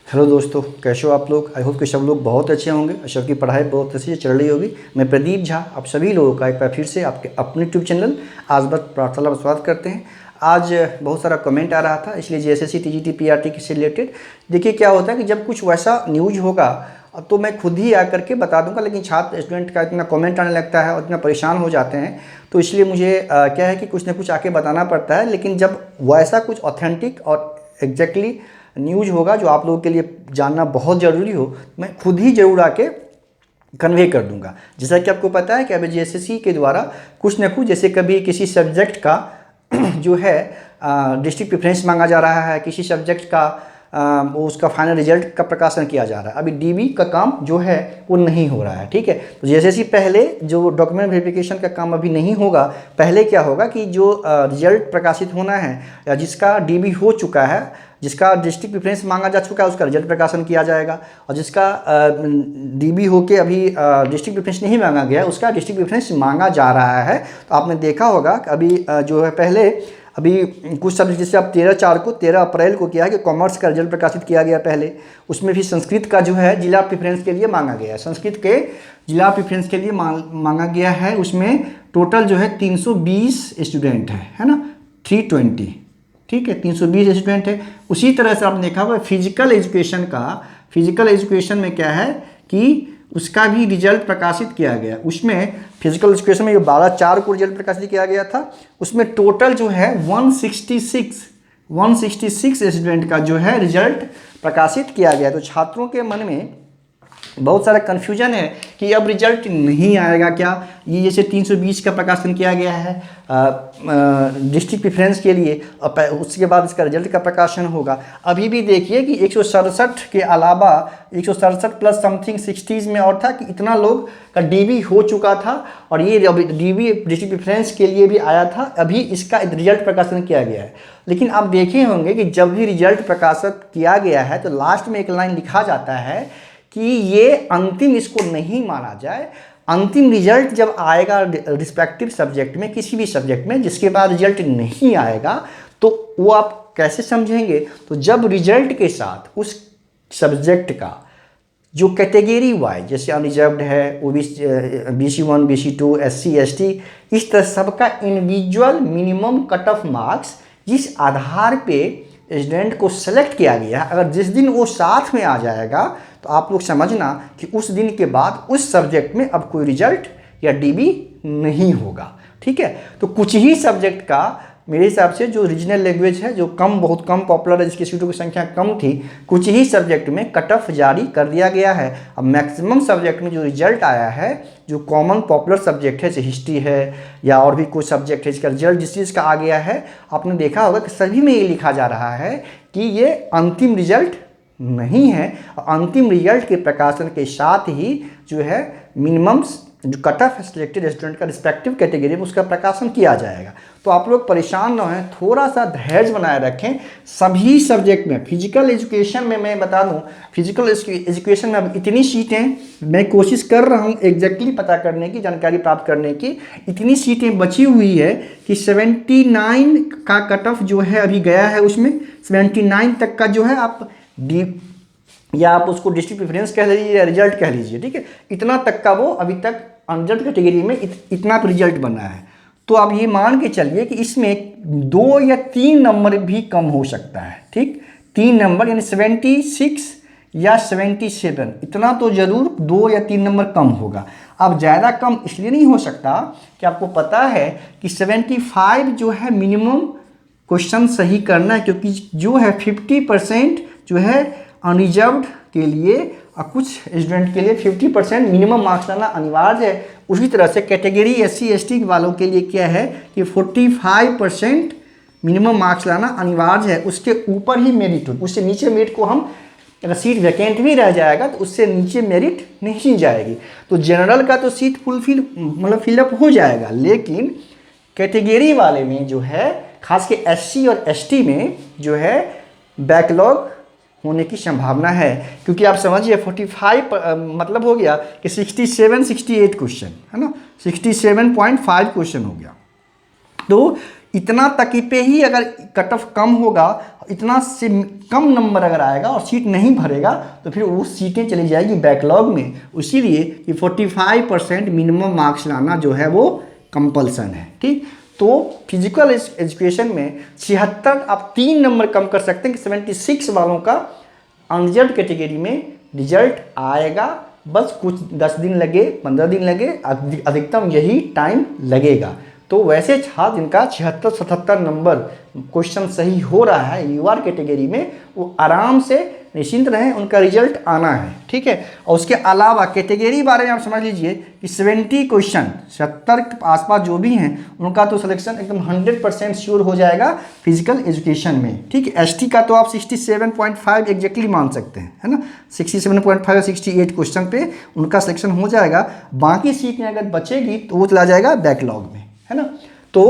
Hello दोस्तों, कैसे हो आप लोग। आई होप कि सब लोग बहुत अच्छे होंगे और सबकी पढ़ाई बहुत अच्छे से चल रही होगी। मैं प्रदीप झा आप सभी लोगों का एक बार फिर से आपके अपने यूट्यूब चैनल आज बात प्रार्थना में स्वागत करते हैं। आज बहुत सारा कमेंट आ रहा था, इसलिए जेएसएससी टीजीटी पीआरटी से रिलेटेड देखिए क्या होता है कि जब कुछ वैसा न्यूज होगा तो मैं खुद ही आकर के बता दूंगा, लेकिन छात्र स्टूडेंट का इतना कमेंट आने लगता है और इतना परेशान हो जाते हैं, तो इसलिए मुझे क्या है कि कुछ ना कुछ आके बताना पड़ता है। लेकिन जब वैसा कुछ ऑथेंटिक और एग्जैक्टली न्यूज होगा जो आप लोगों के लिए जानना बहुत ज़रूरी हो, मैं खुद ही ज़रूर आके कन्वे कर दूंगा। जैसा कि आपको पता है कि अभी जेएसएससी के द्वारा कुछ न कुछ, जैसे कभी किसी सब्जेक्ट का जो है डिस्ट्रिक्ट प्रेफरेंस मांगा जा रहा है, किसी सब्जेक्ट का वो उसका फाइनल रिजल्ट का प्रकाशन किया जा रहा है। अभी डीबी का काम जो है वो नहीं हो रहा है, ठीक है। तो जेएसएससी पहले जो डॉक्यूमेंट वेरिफिकेशन का काम अभी नहीं होगा, पहले क्या होगा कि जो रिजल्ट प्रकाशित होना है या जिसका डीबी हो चुका है, जिसका डिस्ट्रिक्ट प्रेफरेंस मांगा जा चुका है, उसका रिजल्ट प्रकाशन किया जाएगा। और जिसका डीबी होके अभी डिस्ट्रिक्ट प्रेफरेंस नहीं मांगा गया, उसका डिस्ट्रिक्ट प्रेफरेंस मांगा जा रहा है। तो आपने देखा होगा कि अभी जो है पहले अभी कुछ सब्जेक्ट, जैसे अब 13 अप्रैल को किया है कि कॉमर्स का रिजल्ट प्रकाशित किया गया पहले, उसमें भी संस्कृत का जो है जिला प्रेफरेंस के लिए मांगा गया है। संस्कृत के जिला प्रेफरेंस के लिए मांगा गया है। उसमें टोटल जो है 320 स्टूडेंट है ना, 320, ठीक है, 320 स्टूडेंट है। उसी तरह से आपने देखा हुआ फिजिकल एजुकेशन में क्या है कि उसका भी रिजल्ट प्रकाशित किया गया। उसमें फिजिकल एजुकेशन में जो 12/4 को रिजल्ट प्रकाशित किया गया था, उसमें टोटल जो है 166 स्टूडेंट का जो है रिजल्ट प्रकाशित किया गया। तो छात्रों के मन में बहुत सारा कन्फ्यूजन है कि अब रिजल्ट नहीं आएगा क्या। ये जैसे 320 का प्रकाशन किया गया है डिस्ट्रिक्ट प्रेफरेंस के लिए, उसके बाद इसका रिजल्ट का प्रकाशन होगा। अभी भी देखिए कि 167 के अलावा 167 प्लस समथिंग 60s में और था कि इतना लोग का डीबी हो चुका था, और ये डीबी डिस्ट्रिक्ट प्रेफरेंस के लिए भी आया था। अभी इसका रिजल्ट प्रकाशन किया गया है। लेकिन आप देखे होंगे कि जब भी रिजल्ट प्रकाशित किया गया है तो लास्ट में एक लाइन लिखा जाता है कि ये अंतिम इसको नहीं माना जाए। अंतिम रिजल्ट जब आएगा रिस्पेक्टिव सब्जेक्ट में, किसी भी सब्जेक्ट में, जिसके बाद रिजल्ट नहीं आएगा तो वो आप कैसे समझेंगे। तो जब रिजल्ट के साथ उस सब्जेक्ट का जो कैटेगरी वाइज, जैसे अनरिजर्व्ड है, BC1 BC2 SC ST, इस तरह सबका individual minimum cut off marks जिस आधार पे स्टूडेंट को सेलेक्ट किया गया है, अगर जिस दिन वो साथ में आ जाएगा तो आप लोग समझना कि उस दिन के बाद उस सब्जेक्ट में अब कोई रिजल्ट या डीबी नहीं होगा, ठीक है। तो कुछ ही सब्जेक्ट का मेरे हिसाब से जो रीजनल लैंग्वेज है, जो बहुत कम पॉपुलर है, जिसकी सीटों की संख्या कम थी, कुछ ही सब्जेक्ट में कट ऑफ जारी कर दिया गया है। अब मैक्सिमम सब्जेक्ट में जो रिजल्ट आया है, जो कॉमन पॉपुलर सब्जेक्ट है, जैसे हिस्ट्री है या और भी कुछ सब्जेक्ट है, इसका रिजल्ट जिस चीज़ का आ गया है, आपने देखा होगा कि सभी में ये लिखा जा रहा है कि ये अंतिम रिजल्ट नहीं है। अंतिम रिजल्ट के प्रकाशन के साथ ही जो है मिनिमम जो कट ऑफ सिलेक्टेड स्टूडेंट का रिस्पेक्टिव कैटेगरी में उसका प्रकाशन किया जाएगा। तो आप लोग परेशान न हों, थोड़ा सा धैर्य बनाए रखें। सभी सब्जेक्ट में, फिजिकल एजुकेशन में मैं बता दूं, फिजिकल एजुकेशन में अब इतनी सीटें, मैं कोशिश कर रहा हूं एग्जैक्टली पता करने की, जानकारी प्राप्त करने की, इतनी सीटें बची हुई है कि 79 का कट ऑफ जो है अभी गया है, उसमें 79 तक का जो है आप या आप उसको डिस्ट्रिक्ट प्रेफरेंस कह लीजिए या रिजल्ट कह लीजिए, ठीक है, इतना तक का वो अभी तक अनरिजर्व्ड कैटेगरी में इतना रिजल्ट बना है। तो आप ये मान के चलिए कि इसमें 2 या 3 नंबर भी कम हो सकता है, ठीक, 3 नंबर यानी 76 या 77, इतना तो जरूर 2 या 3 नंबर कम होगा। अब ज़्यादा कम इसलिए नहीं हो सकता कि आपको पता है कि 75 जो है मिनिमम क्वेश्चन सही करना है, क्योंकि जो है 50% जो है अनरिजर्व्ड के लिए और कुछ स्टूडेंट के लिए 50% मिनिमम मार्क्स लाना अनिवार्य है। उसी तरह से कैटेगरी SC ST वालों के लिए क्या है कि 45% मिनिमम मार्क्स लाना अनिवार्य है। उसके ऊपर ही मेरिट हो, उससे नीचे मेरिट को हम, अगर सीट वैकेंट भी रह जाएगा तो उससे नीचे मेरिट नहीं जाएगी। तो जनरल का तो सीट फिलअप हो जाएगा, लेकिन कैटेगरी वाले में जो है, खास के SC और ST में जो है बैकलॉग होने की संभावना है। क्योंकि आप समझिए 45 मतलब हो गया कि 67-68 क्वेश्चन है ना, 67.5 क्वेश्चन हो गया। तो इतना तक पे ही अगर कट ऑफ कम होगा, इतना से कम नंबर अगर आएगा और सीट नहीं भरेगा तो फिर वो सीटें चली जाएगी बैकलॉग में। इसीलिए कि 45% मिनिमम मार्क्स लाना जो है वो कंपल्सन है। ठीक, तो फिजिकल एजुकेशन में 76 आप 3 नंबर कम कर सकते हैं कि 76 वालों का अनरिजर्व कैटेगरी में रिजल्ट आएगा। बस कुछ 10 दिन लगे, 15 दिन लगे, अधिकतम यही टाइम लगेगा। तो वैसे छात्र जिनका 76-77 नंबर क्वेश्चन सही हो रहा है यूआर कैटेगरी में, वो आराम से निश्चिंत रहें, उनका रिजल्ट आना है। ठीक है, और उसके अलावा कैटेगरी बारे में आप समझ लीजिए कि 70 क्वेश्चन 70 के आसपास जो भी हैं उनका तो सिलेक्शन एकदम 100% श्योर हो जाएगा फिजिकल एजुकेशन में। ठीक है, एसटी का तो आप 67.5 एग्जैक्टली मान सकते हैं, है ना, 67.5 या 68 क्वेश्चन पे उनका सिलेक्शन हो जाएगा। बाकी सीटें अगर बचेगी तो वो चला जाएगा बैकलॉग में, है ना। तो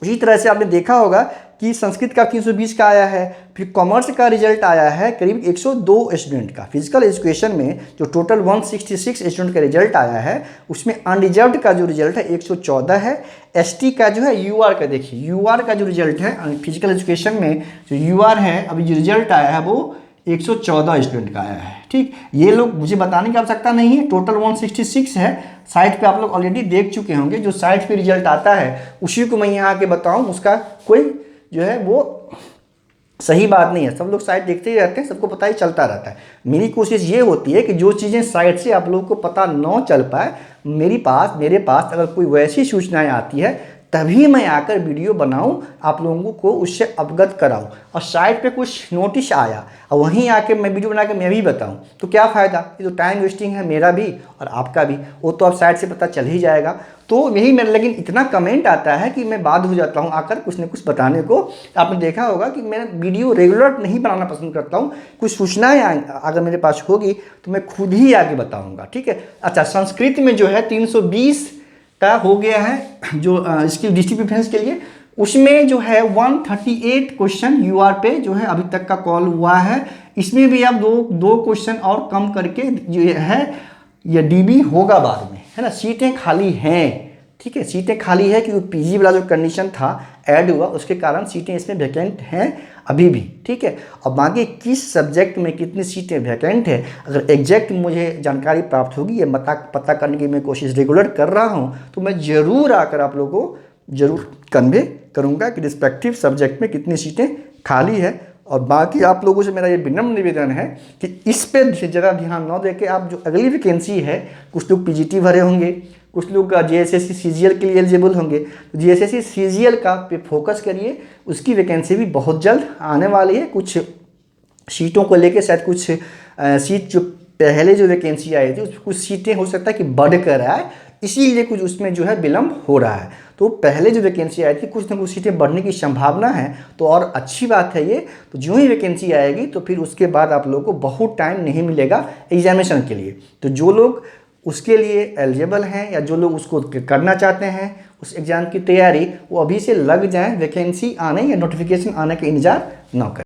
उसी तरह से आपने देखा होगा कि संस्कृत का 320 का आया है, फिर कॉमर्स का रिजल्ट आया है करीब 102 स्टूडेंट का। फिजिकल एजुकेशन में जो टोटल 166 स्टूडेंट का रिजल्ट आया है उसमें अनरिजर्व्ड का जो रिजल्ट है 114 है। एसटी का जो है यूआर का, देखिए यूआर का जो रिजल्ट है फिजिकल एजुकेशन में जो यूआर है अभी जो रिजल्ट आया है वो 114 स्टूडेंट का आया है। ठीक, ये लोग मुझे बताने की आवश्यकता नहीं है, टोटल 166 है। साइट पे आप लोग ऑलरेडी देख चुके होंगे, जो साइट पे रिजल्ट आता है उसी को मैं यहाँ आके बताऊँ, उसका कोई जो है वो सही बात नहीं है। सब लोग साइट देखते ही रहते हैं, सबको पता ही चलता रहता है। मेरी कोशिश ये होती है कि जो चीज़ें साइट से आप लोगों को पता न चल पाए, मेरे पास अगर कोई वैसी सूचनाएं आती है तभी मैं आकर वीडियो बनाऊं, आप लोगों को उससे अवगत कराऊं। और साइट पे कुछ नोटिस आया और वहीं आके मैं वीडियो बना के मैं भी बताऊं तो क्या फ़ायदा? ये तो टाइम वेस्टिंग है, मेरा भी और आपका भी। वो तो अब साइट से पता चल ही जाएगा। तो यही मेरा, लेकिन इतना कमेंट आता है कि मैं बाध्य हो जाता हूँ आकर कुछ न कुछ बताने को। आपने देखा होगा कि मैं वीडियो रेगुलर नहीं बनाना पसंद करता हूँ, कुछ सूचनाएँ अगर मेरे पास होगी तो मैं खुद ही आके बताऊँगा। ठीक है, अच्छा, संस्कृत में जो है 320 का हो गया है जो इसकी डिस्ट्रिक्ट प्रेफरेंस के लिए, उसमें जो है 138 क्वेश्चन यूआर पे जो है अभी तक का कॉल हुआ है। इसमें भी आप दो क्वेश्चन और कम करके जो है ये डीबी होगा बाद में, है ना। सीटें खाली हैं, ठीक है, सीटें खाली है क्योंकि पीजी वाला जो कंडीशन था ऐड हुआ, उसके कारण सीटें इसमें वैकेंट हैं अभी भी। ठीक है, और बाकी किस सब्जेक्ट में कितनी सीटें वैकेंट है, अगर एग्जैक्ट मुझे जानकारी प्राप्त होगी, ये पता करने की मैं कोशिश रेगुलर कर रहा हूँ, तो मैं ज़रूर आकर आप लोगों को ज़रूर कन्वे करूँगा कि रिस्पेक्टिव सब्जेक्ट में कितनी सीटें खाली है। और बाकी आप लोगों से मेरा ये विनम्र निवेदन है कि इस पे ज़्यादा ध्यान न देके आप जो अगली वैकेंसी है, कुछ लोग पीजीटी भरे होंगे, कुछ लोग जीएसएससी सीजीएल के लिए एलिजिबल होंगे, तो जीएसएससी सीजीएल का पे फोकस करिए, उसकी वैकेंसी भी बहुत जल्द आने वाली है। कुछ सीटों को लेके शायद कुछ सीट जो पहले जो वैकेंसी आई थी कुछ सीटें हो सकता है कि बढ़ कर आए, इसीलिए कुछ उसमें जो है विलम्ब हो रहा है। तो पहले जो वैकेंसी आई थी कुछ ना कुछ सीटें बढ़ने की संभावना है, तो और अच्छी बात है ये। तो जो ही वैकेंसी आएगी तो फिर उसके बाद आप लोगों को बहुत टाइम नहीं मिलेगा एग्जामिनेशन के लिए। तो जो लोग उसके लिए एलिजिबल हैं या जो लोग उसको करना चाहते हैं उस एग्ज़ाम की तैयारी, वो अभी से लग जाएं, वैकेंसी आने या नोटिफिकेशन आने का इंतजार ना करें।